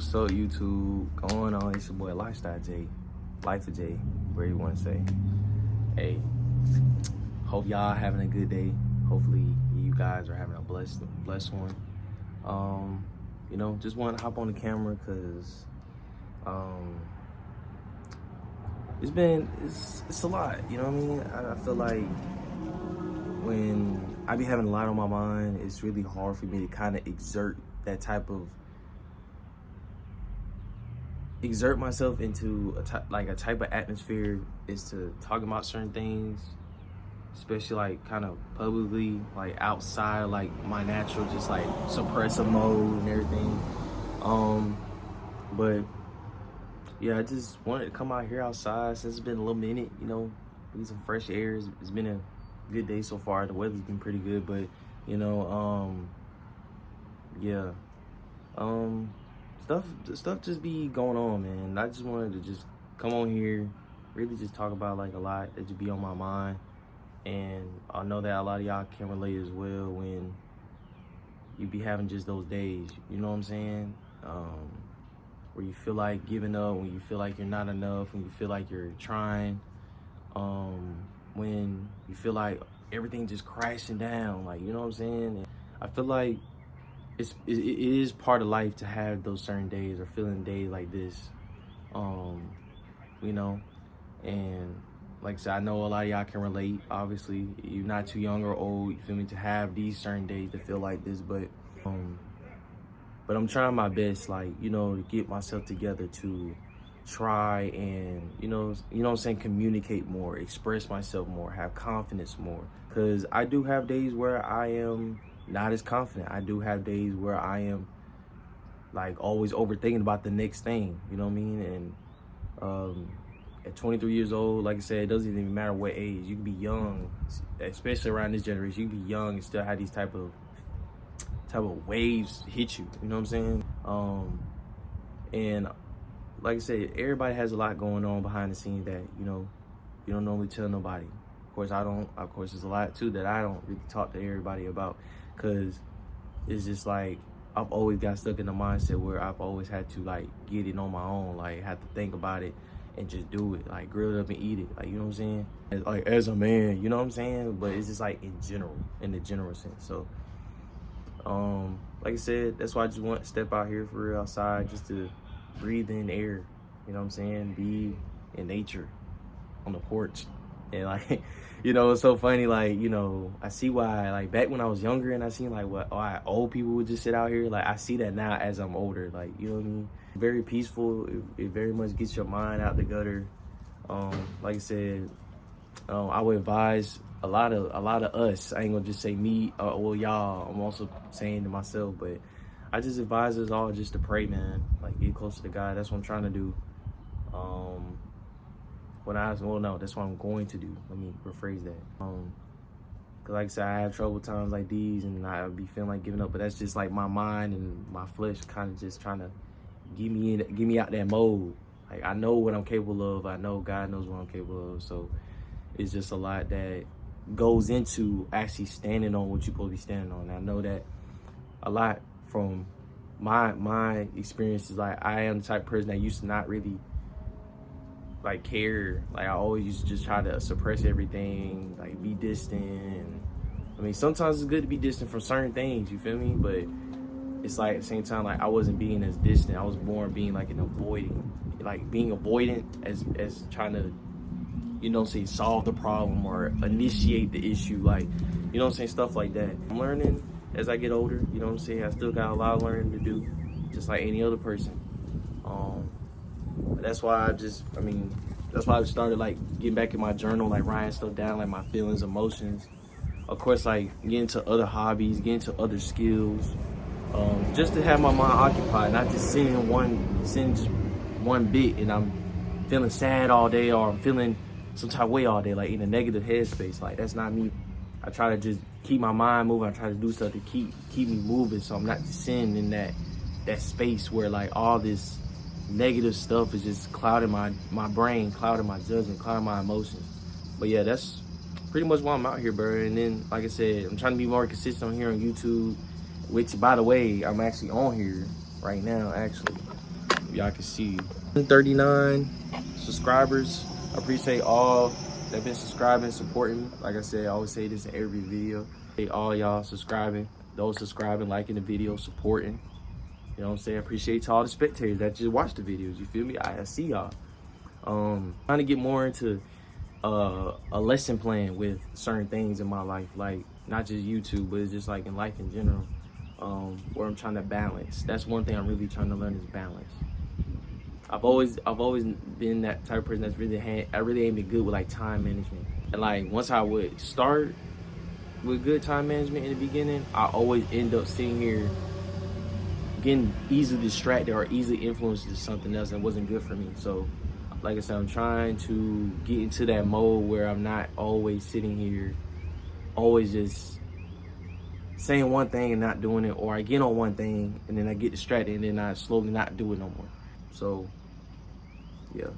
What's up, YouTube? Going on? It's your boy Lifestyle J, Life of J, whatever you want to say. Hey, hope y'all having a good day. Hopefully you guys are having a blessed one. Just want to hop on the camera because it's a lot. You know what I mean? I feel like when I be having a lot on my mind, it's really hard for me to kind of exert myself into a type of atmosphere is to talk about certain things, especially like kind of publicly, like outside like my natural just like suppressive mode and everything. But yeah, I just wanted to come out here outside since it's been a little minute, get some fresh air. It's been a good day so far. The weather's been pretty good, but stuff just be going on, man. I just wanted to just come on here, really just talk about like a lot that just be on my mind. And I know that a lot of y'all can relate as well when you be having just those days, you know what I'm saying? Where you feel like giving up, when you feel like you're not enough, when you feel like you're trying, when you feel like everything just crashing down, like, you know what I'm saying? And I feel like it is part of life to have those certain days or feeling days like this, and like I said, I know a lot of y'all can relate. Obviously, you're not too young or old, you feel me, to have these certain days to feel like this, but I'm trying my best, like, to get myself together to try and, communicate more, express myself more, have confidence more. Because I do have days where I am not as confident. I do have days where I am like always overthinking about the next thing, you know what I mean? And at 23 years old, like I said, it doesn't even matter what age. You can be young, especially around this generation. You can be young and still have these type of waves hit you, you know what I'm saying? And like I said, everybody has a lot going on behind the scenes that, you don't normally tell nobody. Of course, I don't. Of course, there's a lot, too, that I don't really talk to everybody about because it's just like I've always got stuck in the mindset where I've always had to, like, get it on my own, like, have to think about it and just do it, like, grill it up and eat it, like, you know what I'm saying? As a man, you know what I'm saying? But it's just, like, in the general sense. So, like I said, that's why I just want to step out here for real outside just to breathe in air, you know what I'm saying? Be in nature on the porch. And like, it's so funny, like, I see why, like, back when I was younger and I seen like why old people would just sit out here, like, I see that now as I'm older, like, you know what I mean? Very peaceful. It very much gets your mind out the gutter. Like I said, I would advise a lot of us, I ain't gonna just say me, y'all, I'm also saying to myself, but I just advise us all just to pray, man, like, get closer to God. That's what I'm trying to do. That's what I'm going to do. Let me rephrase that. Cause like I said, I have trouble times like these and I be feeling like giving up, but that's just like my mind and my flesh kind of just trying to get me out that mode. Like, I know what I'm capable of. I know God knows what I'm capable of. So it's just a lot that goes into actually standing on what you're supposed to be standing on. And I know that a lot from my experiences. Like, I am the type of person that used to not really like care. Like, I always used to just try to suppress everything, like be distant. And I mean, sometimes it's good to be distant from certain things, you feel me? But it's like at the same time, like, I wasn't being as distant. I was born being like being avoidant as trying to, say solve the problem or initiate the issue, like, stuff like that. I'm learning as I get older, I still got a lot of learning to do, just like any other person. That's why I started like getting back in my journal, like writing stuff down, like my feelings, emotions. Of course, like getting into other hobbies, getting into other skills, just to have my mind occupied, not just sitting just one bit and I'm feeling sad all day or I'm feeling some type of way all day, like in a negative headspace. Like, that's not me. I try to just keep my mind moving. I try to do stuff to keep me moving, so I'm not just sitting in that space where like all this negative stuff is just clouding my brain, clouding my judgment, clouding my emotions. But yeah, that's pretty much why I'm out here, bro. And then, like I said, I'm trying to be more consistent on here on YouTube, which, by the way, I'm actually on here right now, actually. Y'all can see 39 subscribers. I appreciate all that been subscribing, supporting me. Like I said, I always say this in every video. Hey, all y'all subscribing, those subscribing, liking the video, supporting. You know what I'm saying? I appreciate all the spectators that just watch the videos. You feel me? I see y'all. Trying to get more into a lesson plan with certain things in my life, like not just YouTube, but it's just like in life in general, where I'm trying to balance. That's one thing I'm really trying to learn is balance. I've always been that type of person that's I really ain't been good with like time management. And like once I would start with good time management in the beginning, I always end up sitting here getting easily distracted or easily influenced to something else that wasn't good for me. So like I said, I'm trying to get into that mode where I'm not always sitting here, always just saying one thing and not doing it, or I get on one thing and then I get distracted and then I slowly not do it no more. So yeah.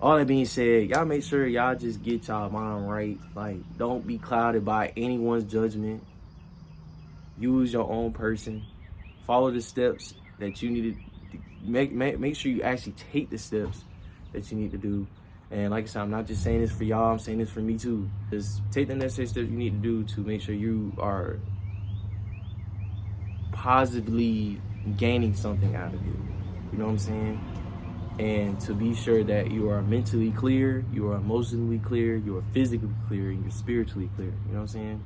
All that being said, y'all make sure y'all just get y'all mind right. Like, don't be clouded by anyone's judgment. Use your own person. Follow the steps that you need to make sure you actually take the steps that you need to do. And like I said, I'm not just saying this for y'all, I'm saying this for me too. Just take the necessary steps you need to do to make sure you are positively gaining something out of it. You know what I'm saying? And to be sure that you are mentally clear, you are emotionally clear, you are physically clear, and you're spiritually clear. You know what I'm saying?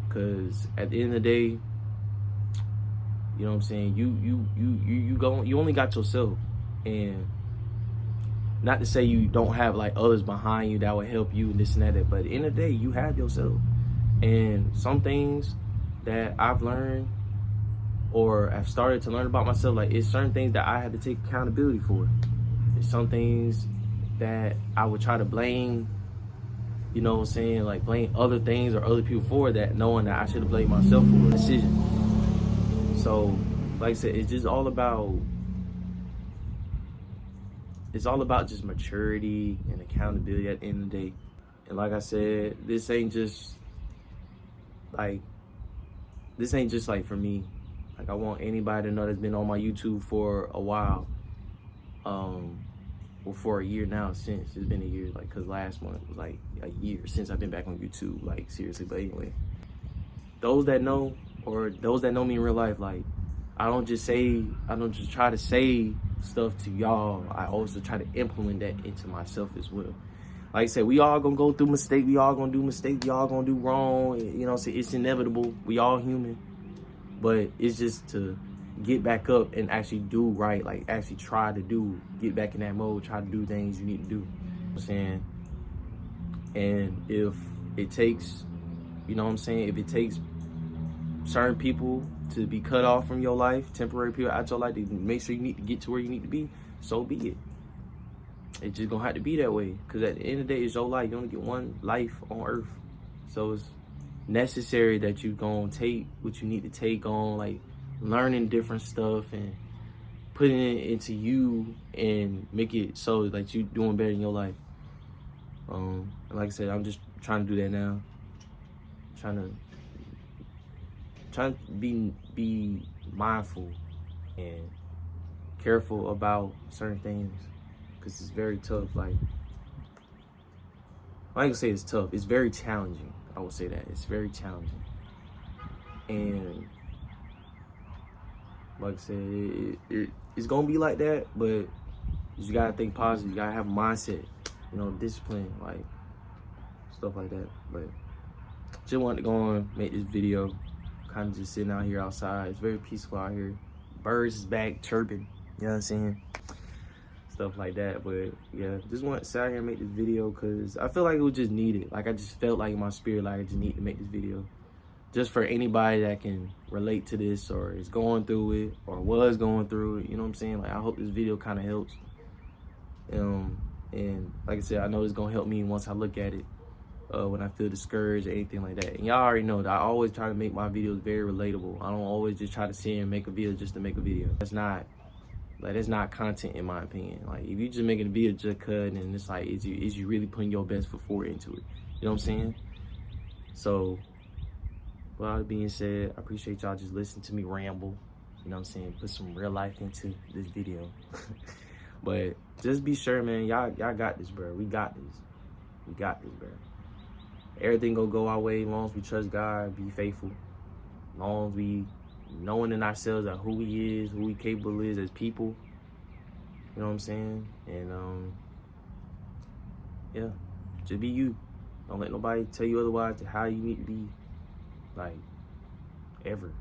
Because at the end of the day, you know what I'm saying, you only got yourself. And not to say you don't have like others behind you that will help you and this and that, but at the end of the day, you have yourself. And some things that I've learned or I've started to learn about myself, like it's certain things that I had to take accountability for. There's some things that I would try to blame, you know what I'm saying, like blame other things or other people for that, knowing that I should have blamed myself for a decision. So, like I said, it's just all about, just maturity and accountability at the end of the day. And like I said, this ain't just like for me. Like, I want anybody to know that's been on my YouTube for a while, well, for a year now, since it's been a year, like, cause last month was like a year since I've been back on YouTube, like seriously. But anyway, those that know, or those that know me in real life, like, I don't just try to say stuff to y'all. I also try to implement that into myself as well. Like I said, we all gonna go through mistakes. We all gonna do mistakes. We all gonna do wrong. You know what I'm saying? It's inevitable. We all human. But it's just to get back up and actually do right. Like, actually try to get back in that mode. Try to do things you need to do. You know what I'm saying? And if it takes, you know what I'm saying? If it takes certain people to be cut off from your life, temporary people out your life, to make sure you need to get to where you need to be, so be it. It's just gonna have to be that way, because at the end of the day, it's your life. You only get one life on earth, so it's necessary that you gonna take what you need to take on, like learning different stuff and putting it into you and make it so that you doing better in your life. And like I said, I'm just trying to do that now. Trying to be mindful and careful about certain things, because it's very tough. Like, I ain't gonna say it's tough, it's very challenging. I would say that it's very challenging. And like I said, it's gonna be like that, but you gotta think positive. You gotta have a mindset, you know, discipline, like stuff like that. But just wanted to go and make this video. Kind of just sitting out here outside. It's very peaceful out here. Birds is back chirping. You know what I'm saying? Stuff like that. But yeah, just want to sit out here and make this video because I feel like it was just needed. Like, I just felt like in my spirit, like I just need to make this video. Just for anybody that can relate to this, or is going through it, or was going through it. You know what I'm saying? Like, I hope this video kind of helps. And like I said, I know it's gonna help me once I look at it. When I feel discouraged or anything like that. And y'all already know that I always try to make my videos very relatable. I don't always just try to sit and make a video just to make a video. That's not content, in my opinion. Like, if you just making a video just cut, and it's like, is you really putting your best foot forward into it? You know what I'm saying? So, with all that being said, I appreciate y'all just listening to me ramble. You know what I'm saying? Put some real life into this video. But just be sure, man, y'all got this, bro. We got this. We got this, bro. Everything gonna go our way as long as we trust God, be faithful. As long as we knowing in ourselves that who we is, who we capable is as people. You know what I'm saying? And yeah, just be you. Don't let nobody tell you otherwise to how you need to be, like, ever.